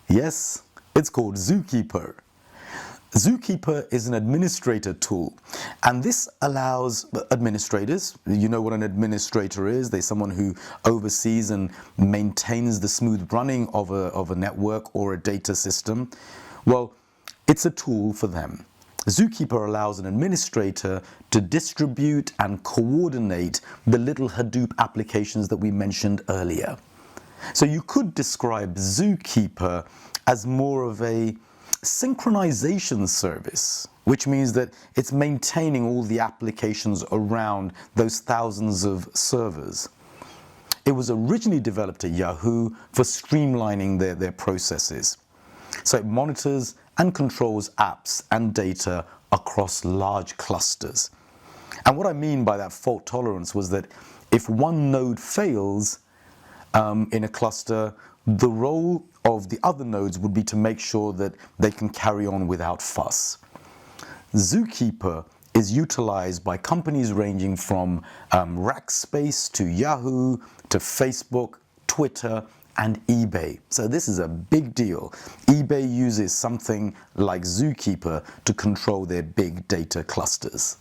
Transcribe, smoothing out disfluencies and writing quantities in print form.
Yes, it's called Zookeeper. Zookeeper is an administrator tool, and this allows administrators, you know what an administrator is, they're someone who oversees and maintains the smooth running of a network or a data system. Well, it's a tool for them. Zookeeper allows an administrator to distribute and coordinate the little Hadoop applications that we mentioned earlier. So you could describe Zookeeper as more of a synchronization service, which means that it's maintaining all the applications around those thousands of servers. It was originally developed at Yahoo for streamlining their processes. So it monitors and controls apps and data across large clusters. And what I mean by that fault tolerance was that if one node fails in a cluster, the role of the other nodes would be to make sure that they can carry on without fuss. Zookeeper is utilized by companies ranging from Rackspace to Yahoo to Facebook, Twitter, and eBay. So this is a big deal. eBay uses something like Zookeeper to control their big data clusters.